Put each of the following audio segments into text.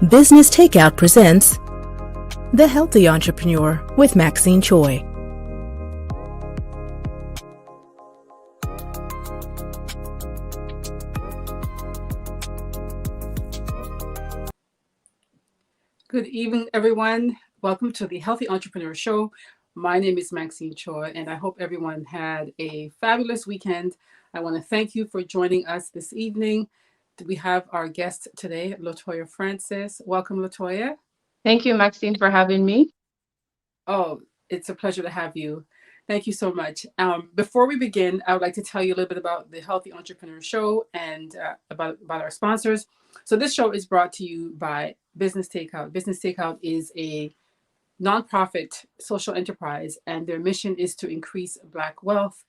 Business Takeout presents The Healthy Entrepreneur with Maxine Choy. Good evening, everyone. Welcome to the Healthy Entrepreneur Show. My name is Maxine Choy, and I hope everyone had a fabulous weekend. I want to thank you for joining us this evening. We have our guest today, Lotoya Francis. Welcome, Lotoya. Thank you, Maxine, for having me. Oh, it's a pleasure to have you. Thank you so much. Before we begin, I would like to tell you a little bit about the Healthy Entrepreneur Show and about our sponsors. So this show is brought to you by Business Takeout. Business Takeout is a nonprofit social enterprise, and their mission is to increase Black wealth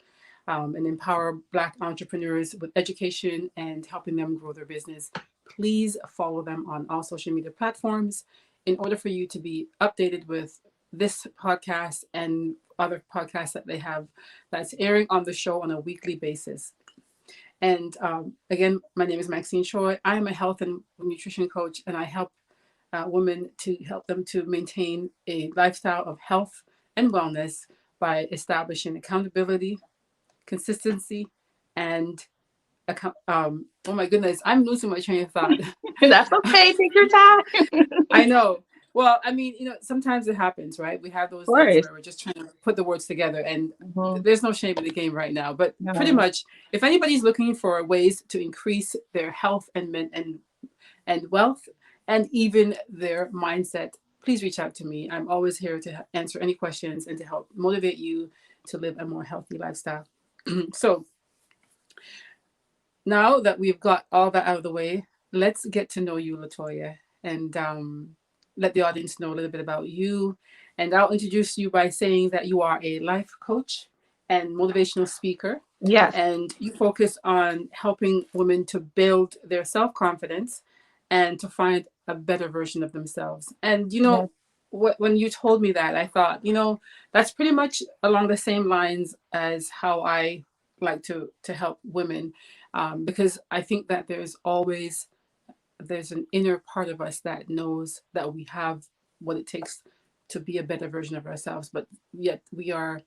and empower Black entrepreneurs with education and helping them grow their business. Please follow them on all social media platforms in order for you to be updated with this podcast and other podcasts that they have that's airing on the show on a weekly basis. And again, my name is Maxine Choy. I am a health and nutrition coach, and I help women to help them to maintain a lifestyle of health and wellness by establishing accountability, consistency, and oh my goodness, I'm losing my train of thought. That's okay. Take your time. I know. Well, I mean, sometimes it happens, right? We have those days where we're just trying to put the words together, and there's no shame in the game right now. But pretty much, if anybody's looking for ways to increase their health and wealth, and even their mindset, please reach out to me. I'm always here to answer any questions and to help motivate you to live a more healthy lifestyle. So now that we've got all that out of the way, let's get to know you, Lotoya, and let the audience know a little bit about you. And I'll introduce you by saying that you are a life coach and motivational speaker. Yes. And you focus on helping women to build their self-confidence and to find a better version of themselves. And, when you told me that, I thought, that's pretty much along the same lines as how I like to help women, because I think that there's an inner part of us that knows that we have what it takes to be a better version of ourselves, but yet we are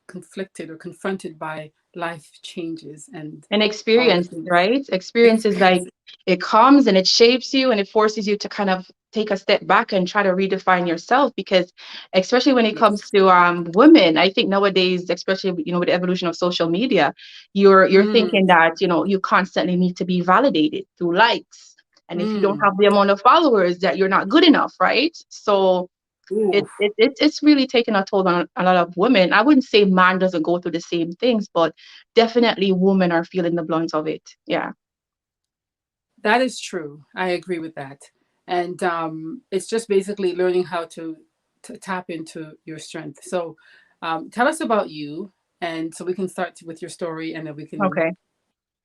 conflicted or confronted by life changes and experiences, right? Experiences like it comes and it shapes you and it forces you to kind of take a step back and try to redefine yourself, because especially when it comes to women, I think nowadays, especially with the evolution of social media, you're thinking that you constantly need to be validated through likes, and if you don't have the amount of followers, that you're not good enough, right? So it's really taken a toll on a lot of women. I wouldn't say man doesn't go through the same things, but definitely women are feeling the blunt of it. Yeah. That is true. I agree with that. And it's just basically learning how to tap into your strength. So tell us about you, and so we can start with your story, and then we can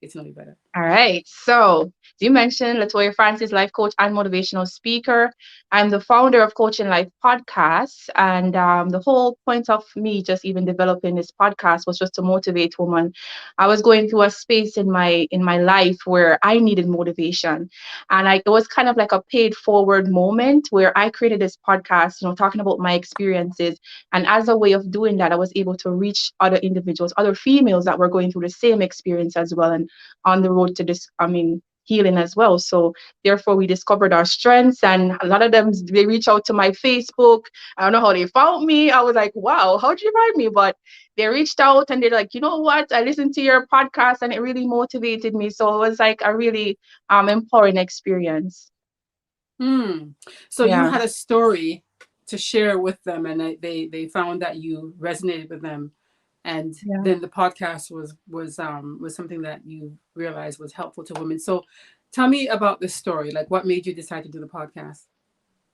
get to know you better. All right. So as you mentioned, Lotoya Francis, life coach and motivational speaker. I'm the founder of Coaching Life Podcasts. And the whole point of me just even developing this podcast was just to motivate women. I was going through a space in my life where I needed motivation. And it was kind of like a paid forward moment where I created this podcast, talking about my experiences. And as a way of doing that, I was able to reach other individuals, other females that were going through the same experience as well, and on the road to this, healing as well. So therefore we discovered our strengths, and a lot of them, they reach out to my Facebook. I don't know how they found me. I was like, wow, how did you find me? But they reached out and they're like, you know what? I listened to your podcast and it really motivated me. So it was like a really empowering experience. So you had a story to share with them, and they found that you resonated with them. And then the podcast was something that you realized was helpful to women. So tell me about this story. Like, what made you decide to do the podcast?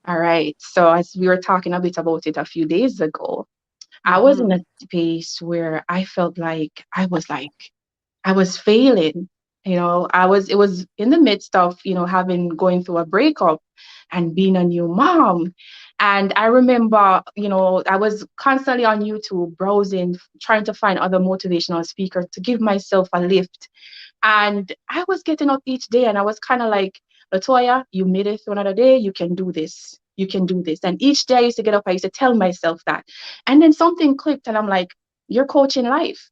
All right. So as we were talking a bit about it a few days ago, I was in a space where I felt like I was failing. It was in the midst of, going through a breakup and being a new mom. And I remember, I was constantly on YouTube browsing, trying to find other motivational speakers to give myself a lift. And I was getting up each day and I was kind of like, Latoya, you made it through another day. You can do this. You can do this. And each day I used to get up, I used to tell myself that. And then something clicked, and I'm like, you're coaching life.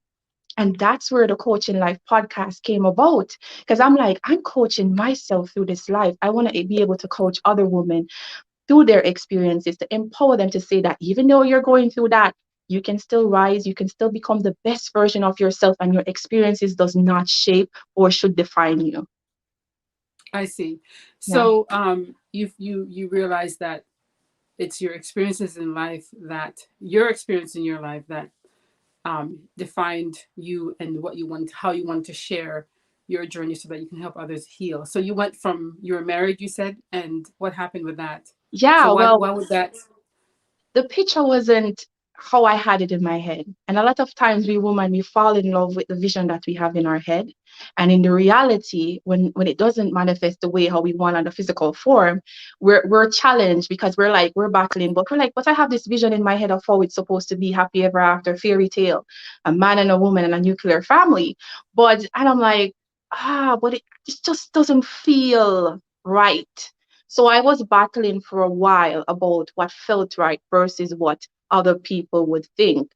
And that's where the Coaching Life podcast came about. Because I'm like, I'm coaching myself through this life. I want to be able to coach other women through their experiences, to empower them to say that even though you're going through that, you can still rise, you can still become the best version of yourself, and your experiences does not shape or should define you. I see. Yeah. So you realize that it's your experiences in life, that your experience in your life, that defined you and what you want, how you want to share your journey so that you can help others heal. So you went from, you were married, you said, and what happened with that? Yeah, So well, why would that? the picture wasn't how I had it in my head. And a lot of times we women, we fall in love with the vision that we have in our head. And in the reality, when it doesn't manifest the way how we want on the physical form, we're challenged, because we're battling, but we're like, but I have this vision in my head of how it's supposed to be, happy ever after, fairy tale, a man and a woman and a nuclear family. And I'm like, but it just doesn't feel right. So I was battling for a while about what felt right versus what other people would think.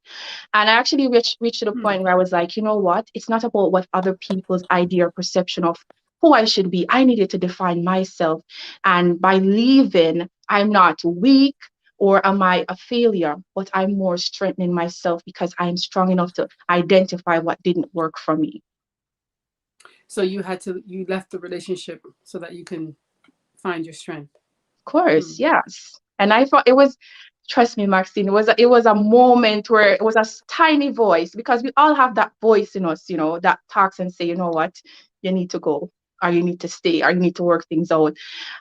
And I actually reached to the Hmm. point where I was like, you know what? It's not about what other people's idea or perception of who I should be. I needed to define myself. And by leaving, I'm not weak or am I a failure, but I'm more strengthening myself because I'm strong enough to identify what didn't work for me. So you left the relationship so that you can find your strength. Of course, Hmm. yes. And I thought it was, trust me, Maxine, it was a moment where it was a tiny voice, because we all have that voice in us, that talks and say, you know what, you need to go, or you need to stay, or you need to work things out.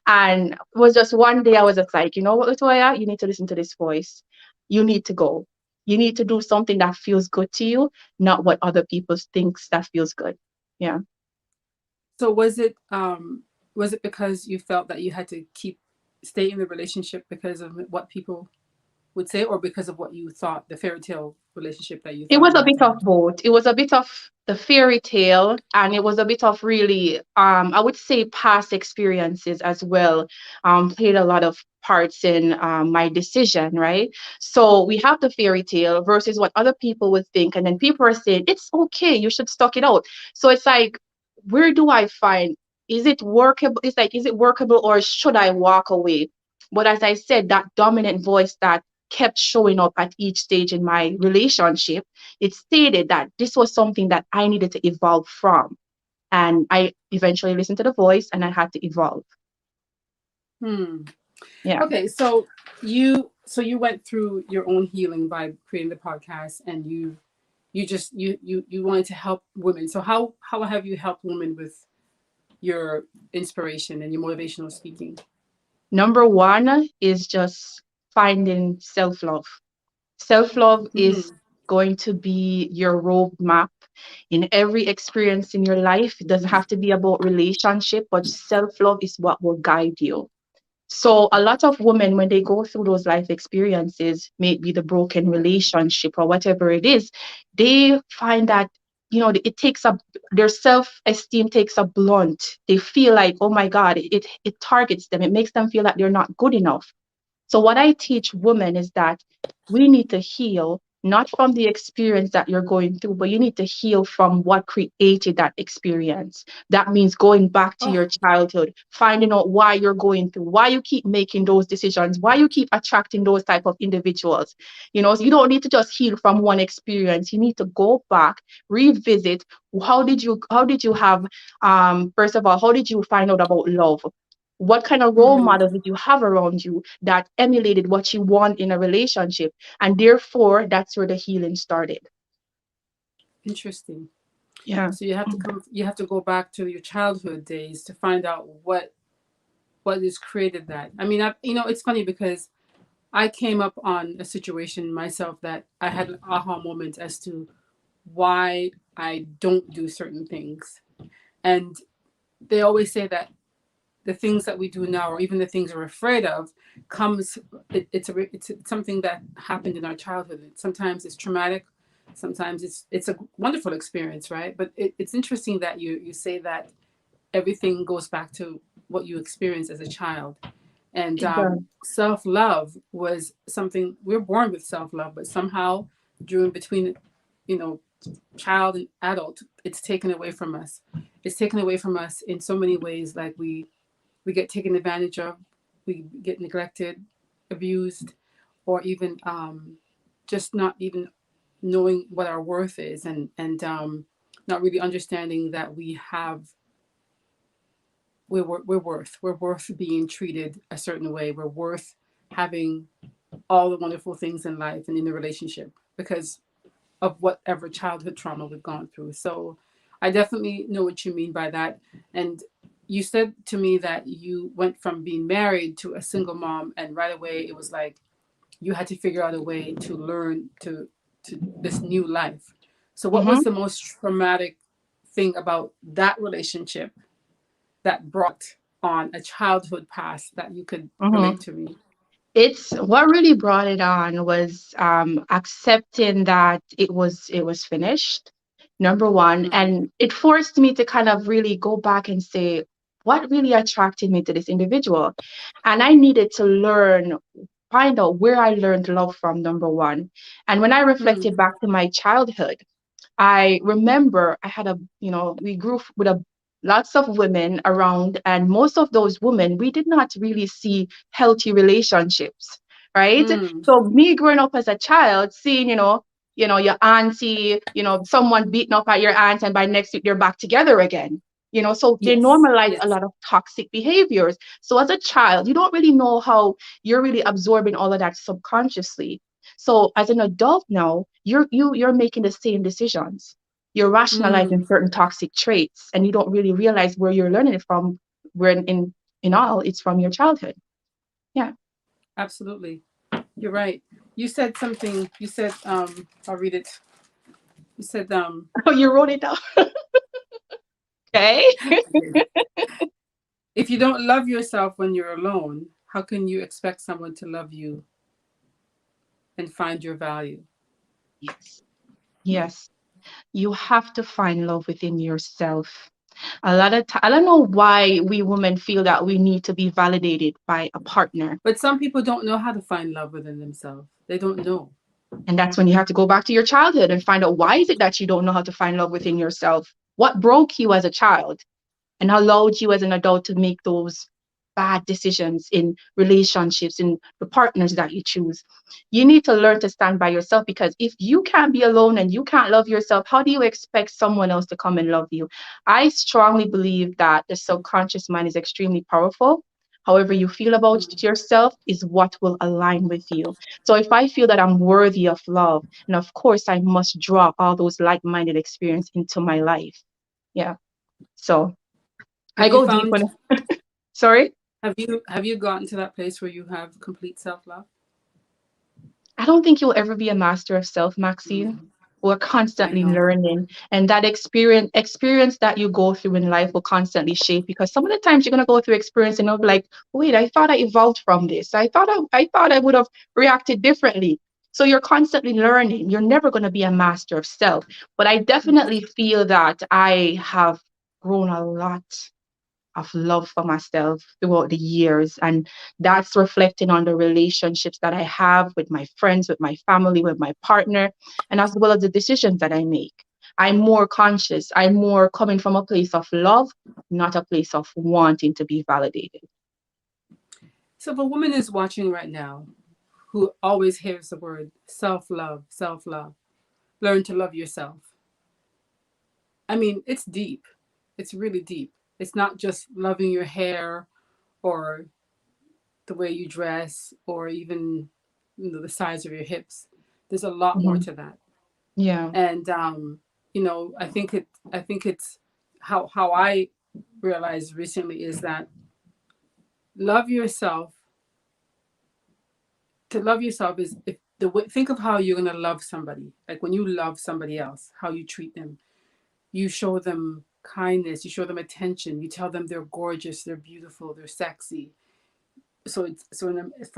And it was just one day I was just like, you know what, Latoya, you need to listen to this voice. You need to go. You need to do something that feels good to you, not what other people thinks that feels good. Yeah. So was it because you felt that you had to stay in the relationship because of what people would say, or because of what you thought, the fairy tale relationship that you It thought was you a had bit to of have? both. It was a bit of the fairy tale, and it was a bit of really, I would say past experiences as well, played a lot of parts in my decision, right? So we have the fairy tale versus what other people would think, and then people are saying, it's okay, you should stuck it out. So it's like, where do I find, is it workable? It's like, is it workable, or should I walk away? But as I said, that dominant voice that kept showing up at each stage in my relationship, it stated that this was something that I needed to evolve from. And I eventually listened to the voice and I had to evolve. Hmm. Yeah. Okay, so you went through your own healing by creating the podcast, and you wanted to help women. So how have you helped women with your inspiration and your motivational speaking? Number one is just finding self love. Self love is Hmm. going to be your roadmap in every experience in your life. It doesn't have to be about relationship, but self love is what will guide you. So a lot of women, when they go through those life experiences, maybe the broken relationship or whatever it is, they find that, it takes up their self-esteem takes a blunt. They feel like, oh my God, it targets them. It makes them feel like they're not good enough. So what I teach women is that we need to heal not from the experience that you're going through, but you need to heal from what created that experience. That means going back to Oh, your childhood, finding out why you're going through, why you keep making those decisions, why you keep attracting those type of individuals. So you don't need to just heal from one experience. You need to go back, revisit. How did you have, first of all, how did you find out about love? What kind of role hmm, models did you have around you that emulated what you want in a relationship? And therefore, that's where the healing started. interesting. Yeah. So you have to go back to your childhood days to find out what has created that. I mean, it's funny because I came up on a situation myself that I had an aha moment as to why I don't do certain things. And they always say that the things that we do now, or even the things we're afraid of, comes it's something that happened in our childhood. Sometimes it's traumatic, sometimes it's a wonderful experience, right? But it's interesting that you say that everything goes back to what you experienced as a child. And It does. self-love was something we're born with self-love, but somehow during between, you know, child and adult, it's taken away from us. It's taken away from us in so many ways. Like we get taken advantage of, we get neglected, abused, or even just not even knowing what our worth is, and not really understanding that we're worth being treated a certain way. We're worth having all the wonderful things in life and in the relationship because of whatever childhood trauma we've gone through. So I definitely know what you mean by that. And you said to me that you went from being married to a single mom, and right away it was like you had to figure out a way to learn to this new life. So what Mm-hmm. was the most traumatic thing about that relationship that brought on a childhood past that you could relate Mm-hmm. to me? It's what really brought it on was accepting that it was finished, number one, Mm, and it forced me to kind of really go back and say what really attracted me to this individual, and I needed to learn, find out where I learned love from, number one. And when I mm, reflected back to my childhood, I remember I had we grew with a lots of women around, and most of those women, we did not really see healthy relationships, right? mm. So me growing up as a child, seeing, your auntie, someone beating up at your aunt, and by next week they're back together again. So they Yes, normalize a yes. lot of toxic behaviors. So as a child, you don't really know how you're really absorbing all of that subconsciously. So as an adult now, you're making the same decisions. You're rationalizing Mm, certain toxic traits, and you don't really realize where you're learning it from. Where in all, it's from your childhood. Yeah. absolutely. You're right. You said something. You said, I'll read it. You said, Oh, you wrote it down. Okay. if you don't love yourself when you're alone, how can you expect someone to love you and find your value? Yes. Yes. You have to find love within yourself. A lot of I don't know why we women feel that we need to be validated by a partner. But some people don't know how to find love within themselves. They don't know. And that's when you have to go back to your childhood and find out, why is it that you don't know how to find love within yourself? What broke you as a child and allowed you as an adult to make those bad decisions in relationships, in the partners that you choose? You need to learn to stand by yourself, because if you can't be alone and you can't love yourself, how do you expect someone else to come and love you? I strongly believe that the subconscious mind is extremely powerful. However you feel about Mm. yourself is what will align with you. So if I feel that I'm worthy of love, and of course I must draw all those like-minded experience into my life. Yeah. So Have I you go deep found? when sorry. Have you gotten to that place where you have complete self love? I don't think you'll ever be a master of self, Maxine. Mm, We're I constantly know. learning, and that experience that you go through in life will constantly shape. Because some of the times you're gonna go through experience and you'll be like, wait, I thought I evolved from this. I thought I would have reacted differently. So you're constantly learning. You're never gonna be a master of self. But I definitely feel that I have grown a lot of love for myself throughout the years. And that's reflecting on the relationships that I have with my friends, with my family, with my partner, and as well as the decisions that I make. I'm more conscious. I'm more coming from a place of love, not a place of wanting to be validated. So if a woman is watching right now who always hears the word self love, learn to love yourself. I mean, it's deep. It's really deep. It's not just loving your hair or the way you dress or even the size of your hips. There's a lot more Mhm. to that. Yeah. And I think it's how I realized recently is that love yourself. To love yourself is if the way, think of how you're gonna love somebody. Like when you love somebody else, how you treat them. You show them kindness. You show them attention. You tell them they're gorgeous, they're beautiful, they're sexy. For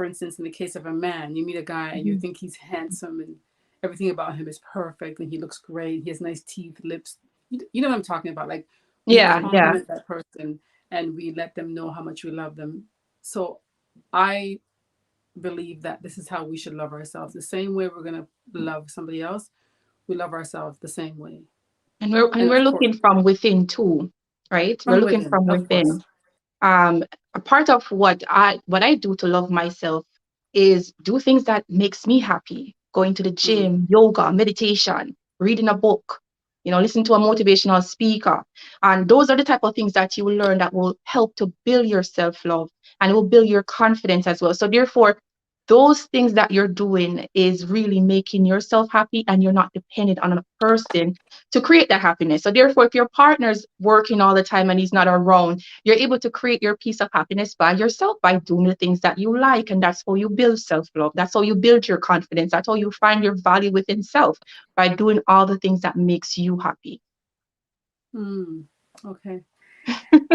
instance, in the case of a man, you meet a guy and you Mhm. think he's handsome and everything about him is perfect and he looks great. He has nice teeth, lips. You know what I'm talking about? Like you Yeah. Yeah. compliment that person and we let them know how much we love them. So I believe that this is how we should love ourselves. The same way we're going to love somebody else, we love ourselves the same way. And we're and And we're of course, looking from within too, right? We're from looking within, from of course. within. um a part of what I do to love myself is do things that makes me happy, going to the Mm. gym, yoga, meditation, reading a book, listen to a motivational speaker. And those are the type of things that you will learn that will help to build your self-love, and it will build your confidence as well. So therefore, those things that you're doing is really making yourself happy, and you're not dependent on a person to create that happiness. So therefore, if your partner's working all the time and he's not around, you're able to create your piece of happiness by yourself, by doing the things that you like. And that's how you build self-love. That's how you build your confidence. That's how you find your value within self, by doing all the things that makes you happy. Mm. Okay.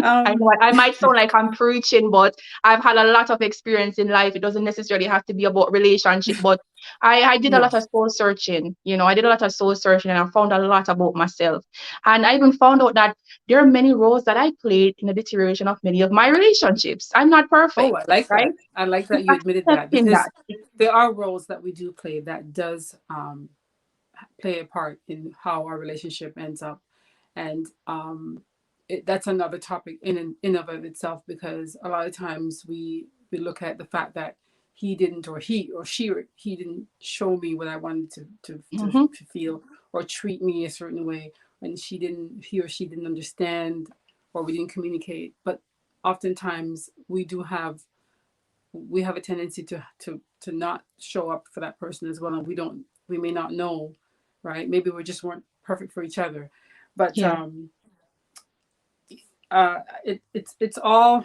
I Um, know I might sound like I'm preaching, but I've had a lot of experience in life. It doesn't necessarily have to be about relationship, but I did a lot of yes. soul searching. I did a lot of soul searching, and I found a lot about myself. And I even found out that there are many roles that I played in the deterioration of many of my relationships. I'm not Oh, perfect, I like right? that. I like that It's you admitted that, accepting because that. there are roles that we do play that does play a part in how our relationship ends up. And that's another topic in of itself, because a lot of times we look at the fact that he didn't, or he didn't show me what I wanted Hmm. to feel, or treat me a certain way, and he or she didn't understand, or we didn't communicate. But oftentimes we have a tendency to not show up for that person as well, and we may not know, right? Maybe we just weren't perfect for each other. But Yeah, it's all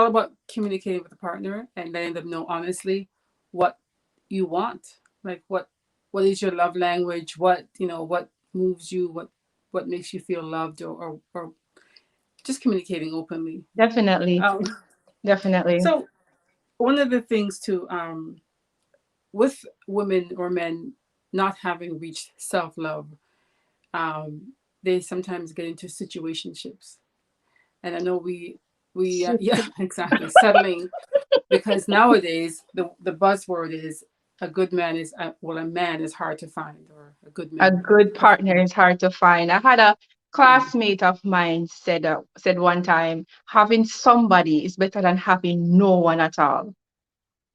about communicating with the partner and letting them know honestly what you want, like what is your love language, what moves you, what makes you feel loved, or just communicating openly. definitely. um, Definitely. so one of the things too, with women or men not having reached self-love, um, they sometimes get into situationships. And I know yeah, exactly, settling, because nowadays the buzzword is a good man is a man is hard to find, or a good A man. good partner is hard to find. I had a Mm. classmate of mine said one time, having somebody is better than having no one at all.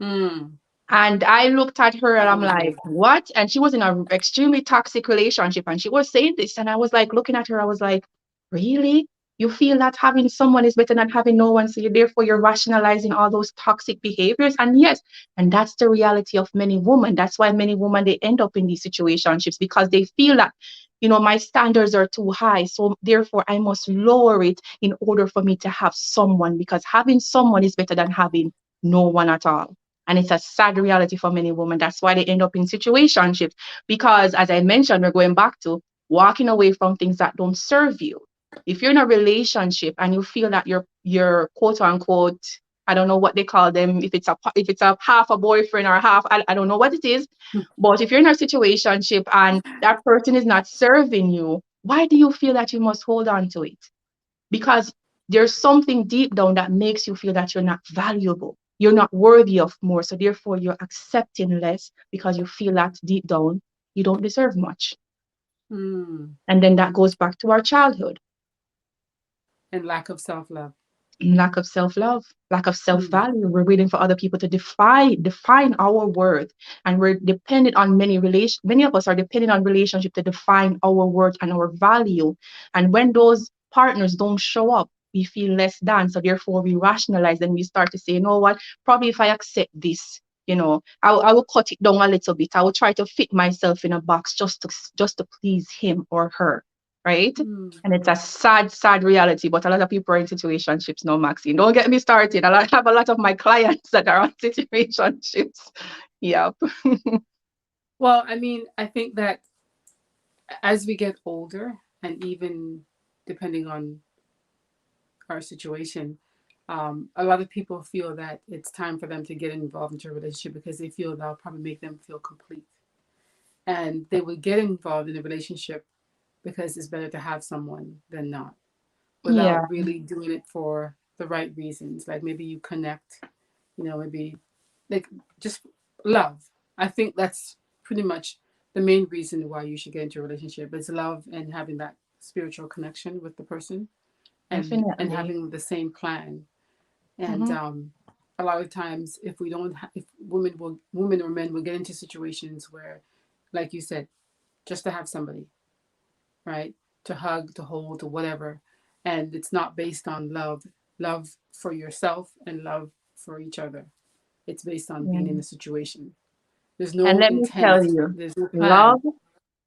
Mm. And I looked at her I and I'm do like, agree. what? And she was in an extremely toxic relationship and she was saying this. And I was like, looking at her, I was like, really? You feel that having someone is better than having no one? So therefore you're rationalizing all those toxic behaviors. And yes, and that's the reality of many women. That's why many women they end up in these situationships, because they feel that, my standards are too high. So therefore I must lower it in order for me to have someone, because having someone is better than having no one at all. And it's a sad reality for many women. That's why they end up in situationships. Because as I mentioned, we're going back to walking away from things that don't serve you. If you're in a relationship and you feel that you're quote unquote, I don't know what they call them, if it's a half a boyfriend or half, I don't know what it is. But if you're in a situationship and that person is not serving you, why do you feel that you must hold on to it? Because there's something deep down that makes you feel that you're not valuable. You're not worthy of more. So therefore, you're accepting less because you feel that deep down you don't deserve much. Mm. And then that goes back to our childhood. And lack of self-love. Lack of self-love, lack of Mm. self-value. We're waiting for other people to define our worth. And we're dependent on many of us are dependent on relationship to define our worth and our value. And when those partners don't show up, we feel less than. So therefore we rationalize and we start to say, you know what, probably if I accept this, I will cut it down a little bit. I will try to fit myself in a box just to please him or her. Right? Mm. And it's a sad, sad reality. But a lot of people are in situationships now, Maxine. Don't get me started. I have a lot of my clients that are on situationships. Yep. Well, I mean, I think that as we get older, and even depending on our situation, a lot of people feel that it's time for them to get involved into a relationship because they feel that'll probably make them feel complete. And they would get involved in a relationship because it's better to have someone than not. Yeah, without really doing it for the right reasons. Like maybe you connect, maybe like just love. I think that's pretty much the main reason why you should get into a relationship is love and having that spiritual connection with the person and definitely. having the same plan. And Hmm. a lot of times, if we don't, if women or men will get into situations where, like you said, just to have somebody, right, to hug, to hold, to whatever, and it's not based on love for yourself and love for each other. It's based on being in Yeah. a situation. There's And no let me tell intent. you, There's no plan. love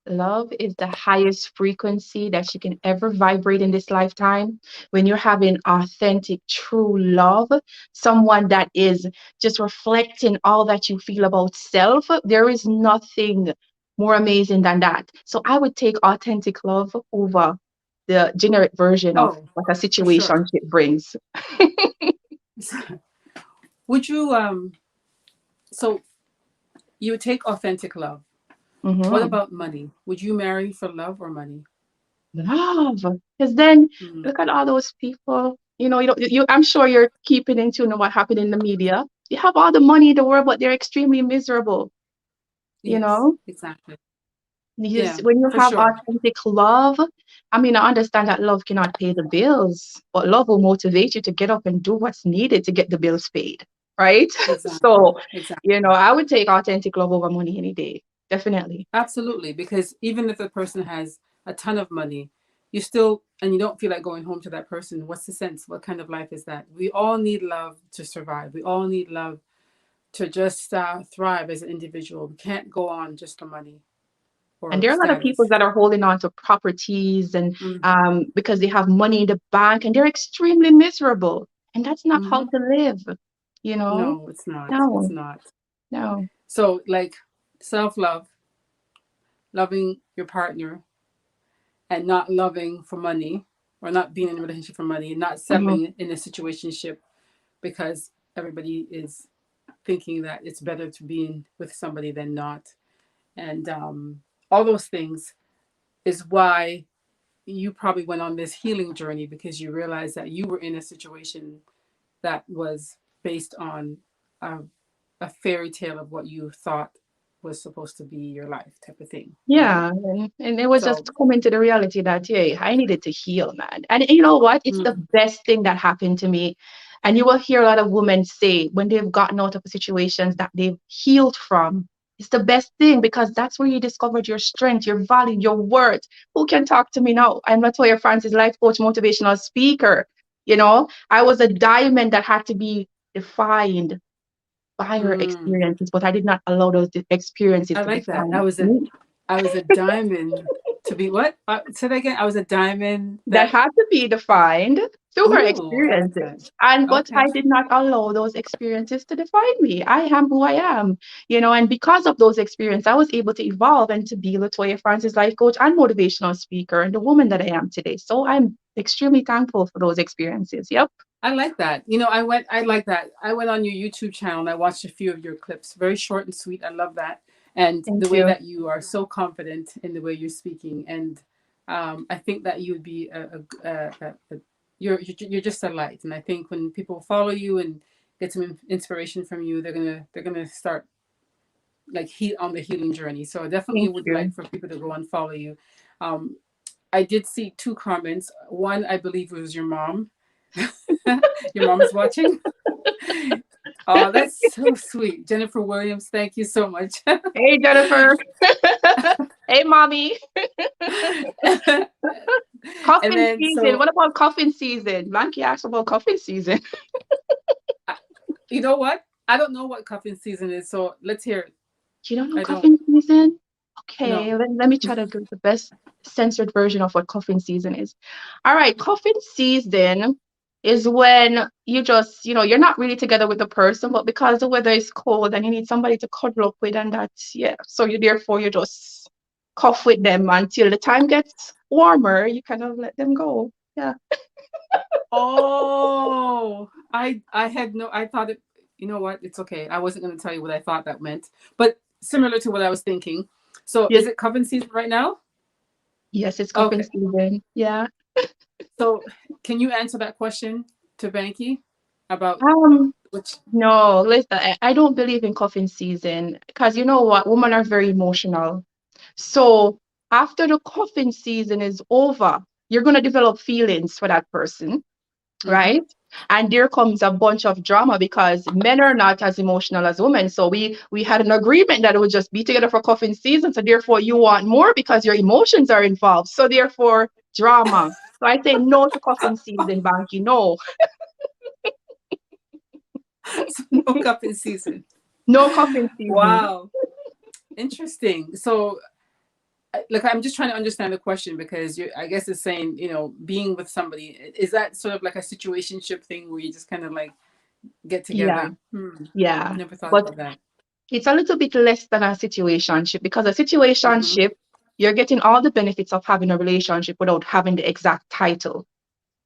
Love is the highest frequency that you can ever vibrate in this lifetime. When you're having authentic, true love, someone that is just reflecting all that you feel about self, there is nothing more amazing than that. So I would take authentic love over the generic version of Oh, what a for sure. situation brings. Would you so you would take authentic love. What Hmm. about money? Would you marry for love or money? Love. Because then Mm, look at all those people. I'm sure you're keeping in tune with what happened in the media. You have all the money in the world, but they're extremely miserable. You yes, know, exactly. because Yeah, when you for have sure. authentic love, I mean, I understand that love cannot pay the bills, but love will motivate you to get up and do what's needed to get the bills paid, right? Exactly. So, Exactly. I would take authentic love over money any day. Definitely. Absolutely. Because even if the person has a ton of money, you still and you don't feel like going home to that person. What's the sense? What kind of life is that? We all need love to survive. We all need love to just thrive as an individual. We can't go on just for money And or there are a lot of people status. that are holding on to properties and Mm-hmm. because they have money in the bank and they're extremely miserable. And that's not how Mm-hmm. to live, you know? No, it's not. It's No, not. no. So, like self love, loving your partner, and not loving for money, or not being in a relationship for money, and not Mhm. settling in a situationship because everybody is thinking that it's better to be in, with somebody than not. And all those things is why you probably went on this healing journey because you realized that you were in a situation that was based on a, a fairy tale of what you thought was supposed to be your life type of thing, right? Yeah, and it was So, just coming to the reality that, yeah, I needed to heal, man. And you know what? It's the mm, best thing that happened to me. And you will hear a lot of women say when they've gotten out of situations that they've healed from, it's the best thing because that's where you discovered your strength, your value, your worth. Who can talk to me now? I'm Lotoya Francis, life coach, motivational speaker. I was a diamond that had to be defined by her mm, experiences, but I did not allow those experiences I to like that. define me. I was a diamond to be what? Say that again. I was a diamond That that. had to be defined through her Ooh, I like that. experiences. And but Okay. I did not allow those experiences to define me. I am who I am, and because of those experiences, I was able to evolve and to be Latoya Francis life coach and motivational speaker and the woman that I am today. So I'm extremely thankful for those experiences. Yep. I like that. I like that. I went on your YouTube channel and I watched a few of your clips. Very short and sweet. I love that. And Thank the way you. that you are so confident in the way you're speaking. And I think that you would be you're just a light. And I think when people follow you and get some inspiration from you, they're gonna start like heat on the healing journey. So I definitely Thank would you. like for people to go and follow you. Um, I did see two comments. One, I believe, was your mom. Your mom is watching. Oh, that's so sweet. Jennifer Williams, thank you so much. Hey, Jennifer. Hey, mommy. And Coffin then, season. so, What about coffin season? Blanky asked about coffin season. uh, you know what? I don't know what cuffing season is, so let's hear it. You don't know I don't cuffing season? Okay, know. let me try to do the best censored version of what cuffing season is. All right, cuffing season is when you just, you're not really together with the person, but because the weather is cold and you need somebody to cuddle up with, and that's, yeah. So you just cuff with them until the time gets warmer, you kind of let them go. Yeah. Oh, I had no. I thought it. You know what? It's okay. I wasn't going to tell you what I thought that meant, but similar to what I was thinking. So, Yes, is it cuffing season right now? yes, it's cuffing Okay. season. Yeah. So can you answer that question to Banky about Um, which? no, listen, I don't believe in cuffing season because you know what? Women are very emotional. So after the cuffing season is over, you're going to develop feelings for that person, Mm-hmm. right? And there comes a bunch of drama because men are not as emotional as women. So we had an agreement that it would just be together for cuffing season. So therefore you want more because your emotions are involved. So therefore drama. So I say no to cuffing season, Banky. No. So no cupping season. No cuffing season. Wow, interesting. So look, I'm just trying to understand the question because I guess it's saying, being with somebody, is that sort of like a situationship thing where you just kind of like get Yeah, together? yeah. Never thought But about that. it's a little bit less than a situationship because a Mm-hmm. situationship, you're getting all the benefits of having a relationship without having the exact title.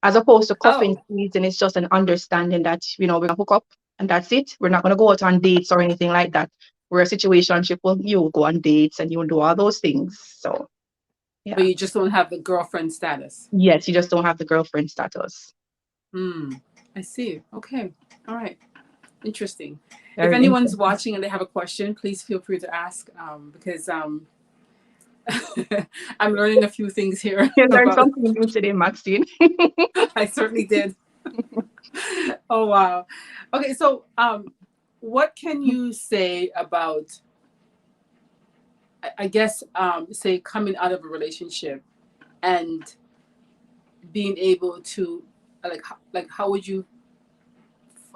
As opposed to cuffing Oh, season, it's just an understanding that, we're gonna hook up and that's it. We're not gonna go out on dates or anything like that. Where a situationship, well, you will go on dates and you will do all those things. So but yeah. you just don't have the girlfriend status. Yes, you just don't have the girlfriend status. Hmm. I see. Okay. All right. Interesting. If Very anyone's interesting. watching and they have a question, please feel free to ask because I'm learning a few things here You learned about. something new today, Maxine. I certainly did. Oh wow. Okay, so what can you say about I guess say coming out of a relationship and being able to like how would you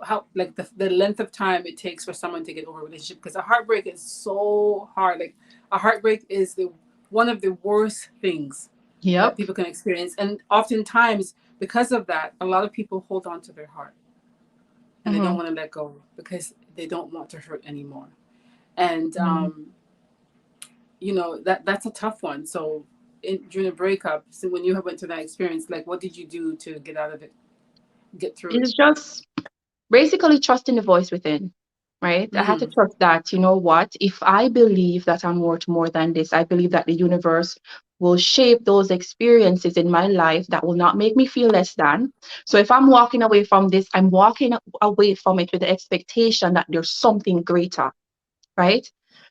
how like the length of time it takes for someone to get over a relationship because a heartbreak is so hard. Like a heartbreak is the one of the worst things that Yep. people can experience, and oftentimes because of that a lot of people hold on to their heart and they don't Hmm. want to let go because they don't want to hurt anymore. And Hmm. that's a tough one. So during a breakup, so when you went through that experience, like what did you do to get out of it, get through it? It's just basically trusting the voice within, right? I had to Mm. trust that, you know what, if I believe that I'm worth more than this, I believe that the universe will shape those experiences in my life that will not make me feel less than. So if I'm walking away from this, I'm walking away from it with the expectation that there's something greater, right?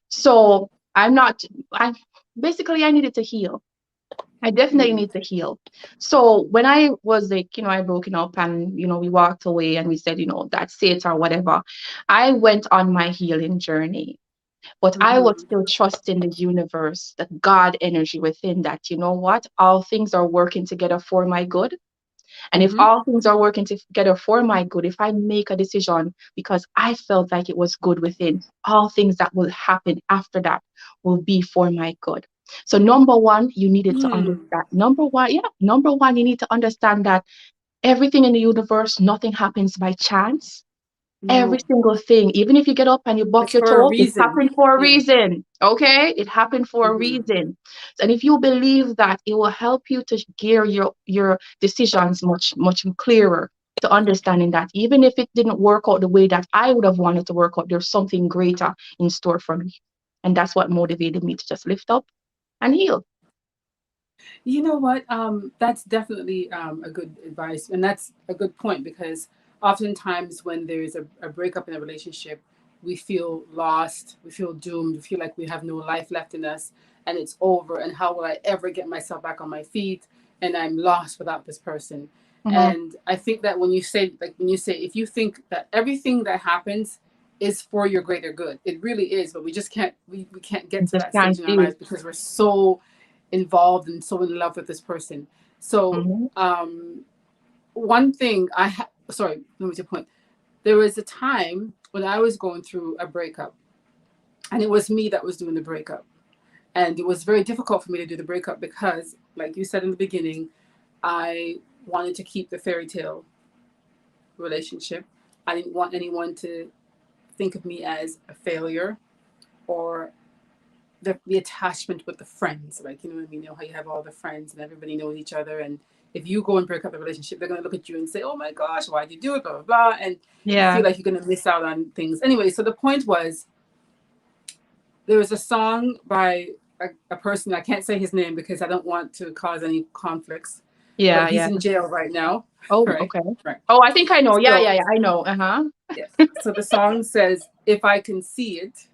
So I'm not, I basically I needed to heal. I definitely Mm. need to heal. So when I was like, I broken up and, we walked away and we said, that's it or whatever, I went on my healing journey. But I was Mm-hmm. still trusting the universe, the God energy within that, you know what? All things are working together for my good. And if Mm-hmm. all things are working together for my good, if I make a decision because I felt like it was good within, all things that will happen after that will be for my good. So number one, you needed to Mm. understand. Number one, you need to understand that everything in the universe, nothing happens by chance. Every No, single thing, even if you get up and you buck it's your for a toe, it reason. happened for a Yeah. reason. Okay? It happened for a Mm-hmm. reason. And if you believe that, it will help you to gear your decisions much, much clearer to understanding that even if it didn't work out the way that I would have wanted to work out, there's something greater in store for me. And that's what motivated me to just lift up and heal. You know what? That's definitely a good advice, and that's a good point because oftentimes when there is a breakup in a relationship, we feel lost, we feel doomed, we feel like we have no life left in us, and it's over. And how will I ever get myself back on my feet? And I'm lost without this person. Mm-hmm. And I think that when you say, if you think that everything that happens is for your greater good, it really is, but we just we can't get You to just that stage can't in our see it. lives because we're so involved and so in love with this person. So Mm-hmm. one thing sorry, let me just point. There was a time when I was going through a breakup, and it was me that was doing the breakup, and it was very difficult for me to do the breakup because, like you said in the beginning, I wanted to keep the fairy tale relationship. I didn't want anyone to think of me as a failure or the attachment with the friends, like you know what I mean. You know how you have all the friends and everybody knows each other, and if you go and break up the relationship, they're gonna look at you and say, "Oh my gosh, why'd you do it?" Blah blah blah, and you feel Yeah. like you're gonna miss out on things. Anyway, so the point was there was a song by a person, I can't say his name because I don't want to cause any conflicts, Yeah, but he's yeah. in jail right now. Oh, Right, okay. right. Oh, I think I know. Yeah, So yeah, yeah. I know. yeah. So the song says, "If I can see it,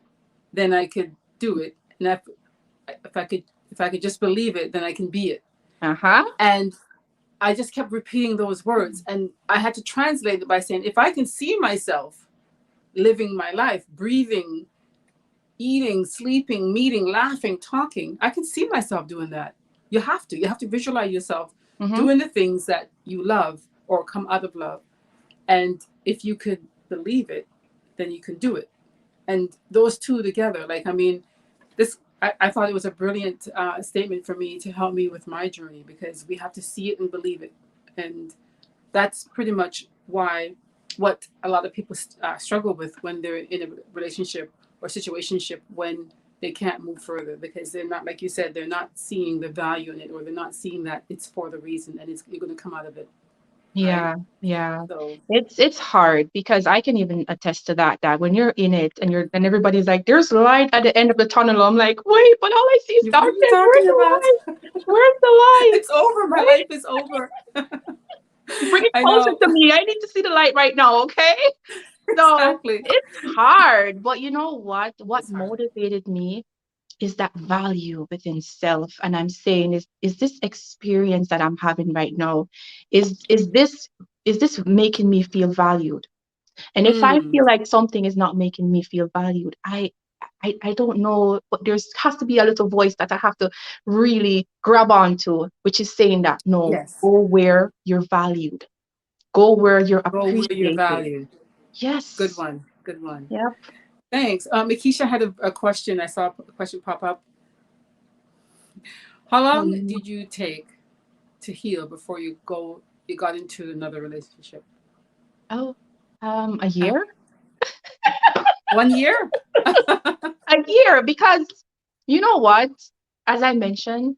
then I could do it, and if I could just believe it, then I can be it." Uh-huh. And I just kept repeating those words, and I had to translate it by saying, "If I can see myself living my life, breathing, eating, sleeping, meeting, laughing, talking, I can see myself doing that." You have to visualize yourself Mm-hmm. doing the things that you love or come out of love. And if you could believe it, then you can do it. And those two together, like, I mean, I thought it was a brilliant statement for me to help me with my journey, because we have to see it and believe it. And that's pretty much why what a lot of people struggle with when they're in a relationship or situationship, when they can't move further, because they're not, like you said, they're not seeing the value in it, or they're not seeing that it's for the reason and you're going to come out of it, right? Yeah, yeah. So It's hard because I can even attest to that, that when you're in it and everybody's like, there's light at the end of the tunnel. I'm like, wait, but all I see is what are you darkness. Where's talking the about? light? Where's the light? It's over. My Right? life is over. Bring it I closer know. to me. I need to see the light right now, okay? So Exactly. it's hard. But you know what? What It's hard. motivated me is that value within self. And I'm saying, is this experience that I'm having right now, is this making me feel valued? And if I Mm, feel like something is not making me feel valued, I don't know, but there's has to be a little voice that I have to really grab onto, which is saying that no, yes. go where you're valued, go where you're Go where you're appreciated. valued. Good Yes. one. Good one. Yep. Thanks. Makisha had a question. I saw a question pop up. How long Um, did you take to heal before you got into another relationship? oh, a Uh, year? 1 year? A year, because you know what? As I mentioned,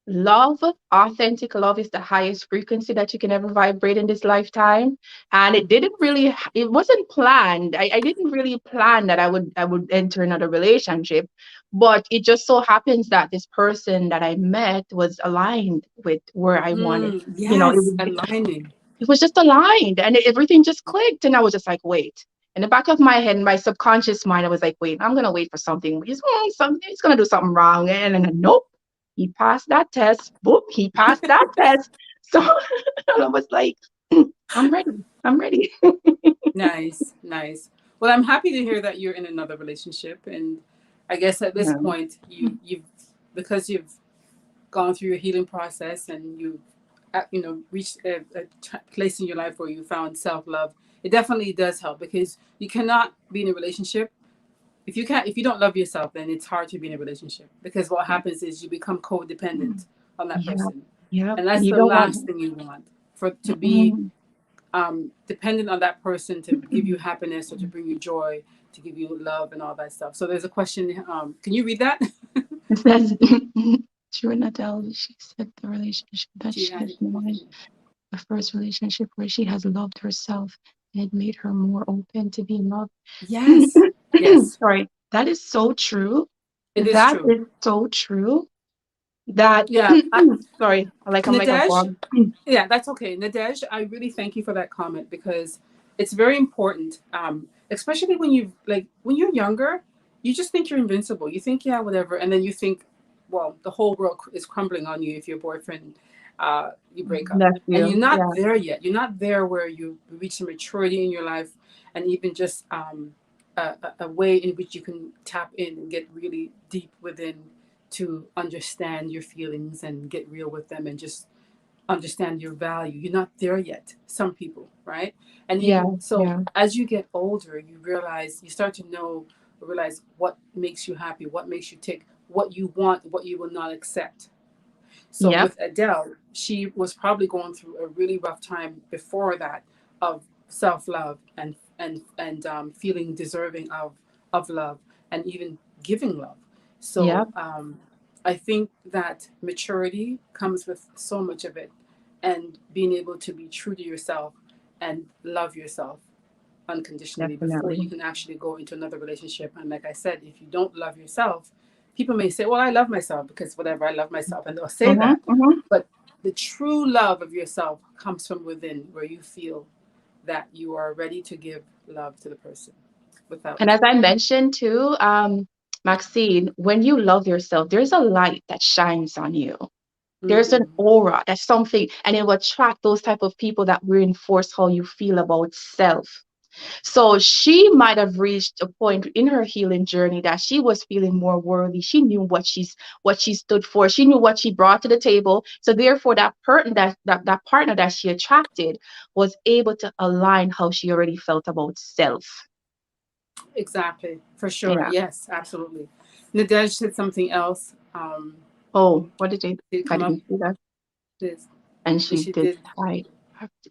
love, authentic love is the highest frequency that you can ever vibrate in this lifetime. And it wasn't planned. I didn't really plan that I would enter another relationship. But it just so happens that this person that I met was aligned with where I wanted. You know, Yes, aligning. it was just aligned and everything just clicked. And I was just like, wait. In the back of my head, my subconscious mind, I was like, wait, I'm gonna wait for something. He's gonna do something wrong. And nope, he passed that test. Boop, he passed that test. So I was like, I'm ready. I'm ready. Nice, nice. Well, I'm happy to hear that you're in another relationship, and I guess at this Yeah. point, you've because you've gone through your healing process, and you've reached a place in your life where you found self love. It definitely does help, because you cannot be in a relationship if you don't love yourself. Then it's hard to be in a relationship, because what happens is you become codependent on that Yeah. person, Yeah. and that's You the don't want. last thing you want, for to be Mm. dependent on that person to give you happiness or to bring you joy, to give you love and all that stuff. So there's a question. Can you read that? It says, True Natal, she said the relationship that She she had is in, the first relationship where she has loved herself and it made her more open to being loved. yes, yes, Sorry, that is so true. it is That true. is so true. That Yeah, sorry, I'm like a Nadej. frog. Yeah, that's okay. Nadej, I really thank you for that comment, because it's very important. Especially when you're younger, you just think you're invincible. You think, yeah, whatever, and then you think, well, the whole world is crumbling on you if your boyfriend, you break up, That's and you're you. not Yeah. there yet. You're not there where you reach a maturity in your life, and even just a way in which you can tap in and get really deep within to understand your feelings and get real with them and just understand your value. You're not there yet, some people, right? And Yeah. so Yeah. as you get older, you start to realize what makes you happy, what makes you tick, what you want, what you will not accept. So Yep. with Adele, she was probably going through a really rough time before that, of self love and feeling deserving of love, and even giving love. Yep. So I think that maturity comes with so much of it, and being able to be true to yourself and love yourself unconditionally before Definitely. you can actually go into another relationship. And like I said, if you don't love yourself, people may say, well, I love myself because whatever, I love myself, and they'll say Mm-hmm. that. Mm-hmm. But the true love of yourself comes from within, where you feel that you are ready to give love to the person without. And as I mentioned too, Maxine, when you love yourself, there's a light that shines on you. There's an aura, that's something, and it will attract those type of people that reinforce how you feel about self. So she might have reached a point in her healing journey that she was feeling more worthy. She knew what she stood for. She knew what she brought to the table. So therefore, that partner that she attracted was able to align how she already felt about self. Exactly, for sure. Yeah. Yes, absolutely. Nadej said something else. Oh, what did it? Did it I come up? didn't see that. This, And that she she did did. tie.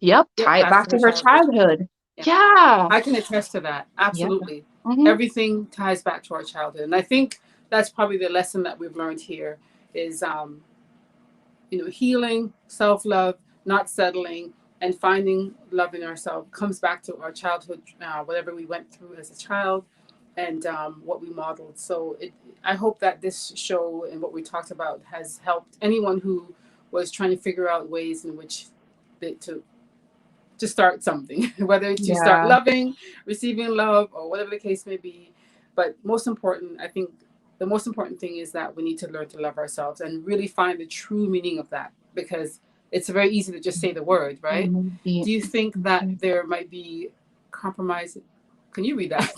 Yep, Yep, tie it back back to to her her childhood. childhood. Yeah, Yeah. I can attest to that. Yeah. Absolutely. Mm-hmm. Everything ties back to our childhood. And I think that's probably the lesson that we've learned here is, healing, self-love, not settling, and finding love in ourselves comes back to our childhood, whatever we went through as a child and what we modeled. So I hope that this show and what we talked about has helped anyone who was trying to figure out ways in which to start something, whether to start Yeah. loving, receiving love, or whatever the case may be. But most important, I think the most important thing is that we need to learn to love ourselves and really find the true meaning of that, because it's very easy to just say the word, right? Mm-hmm. Do you think that there might be compromise? Can you read that?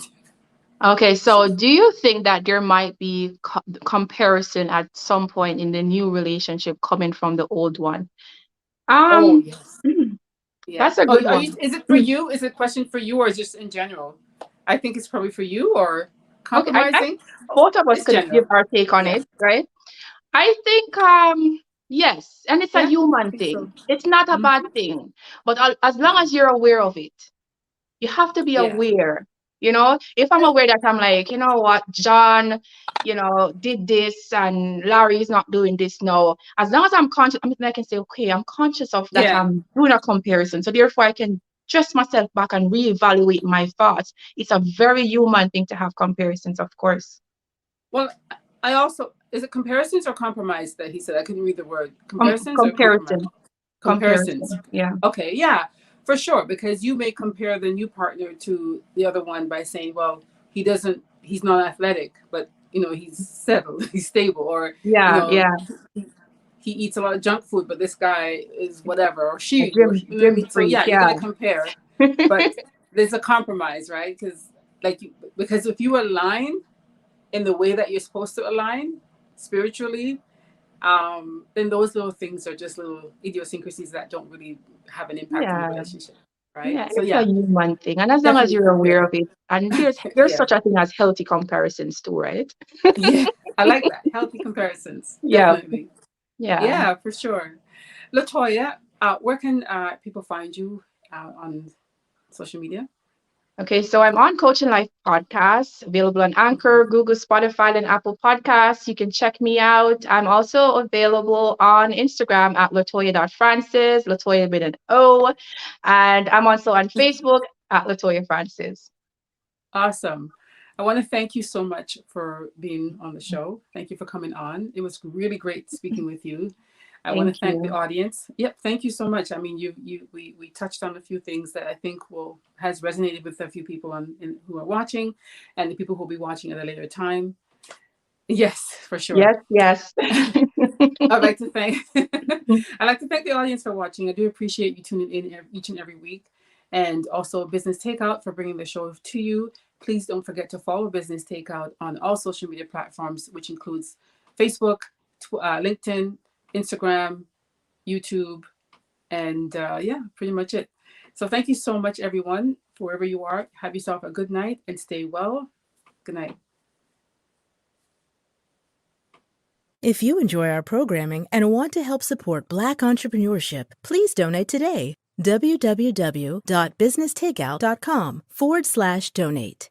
Okay, so do you think that there might be comparison at some point in the new relationship coming from the old one? Oh, Um, yes. Yeah. that's a Oh, good one. is it for you? Is it a question for you or just in general? I think it's probably for you, or Okay, compromising. both of us It's could give general. our take on Yeah. it, right? I think yes, and it's a Yeah. I human think so. thing. It's not a Mhm. bad thing, but as long as you're aware of it, you have to be Yeah. aware. If I'm aware that I'm like, you know what, John, did this and Larry is not doing this now. As long as I'm conscious, I can say, okay, I'm conscious of that. Yeah. I'm doing a comparison. So therefore I can dress myself back and reevaluate my thoughts. It's a very human thing to have comparisons, of course. Well, I also, is it comparisons or compromise that he said? I couldn't read the word. Comparisons or compromise? Comparison. Comparisons. Yeah. Okay, yeah, for sure. Because you may compare the new partner to the other one by saying, well, he's not athletic, but he's settled, he's stable, or you Yeah, know, yeah. he eats a lot of junk food, but this guy is whatever, or A she, or gym you know what I gym mean. So freak, yeah, you're yeah. gonna compare, but there's a compromise, right? Because if you align in the way that you're supposed to align spiritually, then those little things are just little idiosyncrasies that don't really have an impact on the Yeah. relationship, right? Yeah, So it's a yeah, human thing. And as long as definitely you're aware compare. of it, and there's Yeah, such a thing as healthy comparisons too, right? yeah, I like that. Healthy comparisons, Yeah, definitely. yeah. Yeah, for sure. Latoya, where can people find you on social media? Okay, so I'm on Coaching Life Podcast, available on Anchor, Google, Spotify, and Apple Podcasts. You can check me out. I'm also available on Instagram at Lotoya.Francis, Lotoya with an O. And I'm also on Facebook at Lotoya Francis. Awesome. I want to thank you so much for being on the show. Thank you for coming on. It was really great speaking with you. I want Thank to thank the you. audience. Yep, thank you so much. I mean, we touched on a few things that I think has resonated with a few people who are watching, and the people who will be watching at a later time. Yes, for sure. Yes, yes. I'd like to thank I'd like to thank the audience for watching. I do appreciate you tuning in each and every week, and also Business Takeout for bringing the show to you. Please don't forget to follow Business Takeout on all social media platforms, which includes Facebook, LinkedIn, Instagram, YouTube, and yeah, pretty much it. So thank you so much, everyone, wherever you are. Have yourself a good night and stay well. Good night. If you enjoy our programming and want to help support Black entrepreneurship, please donate today. www.businesstakeout.com/donate.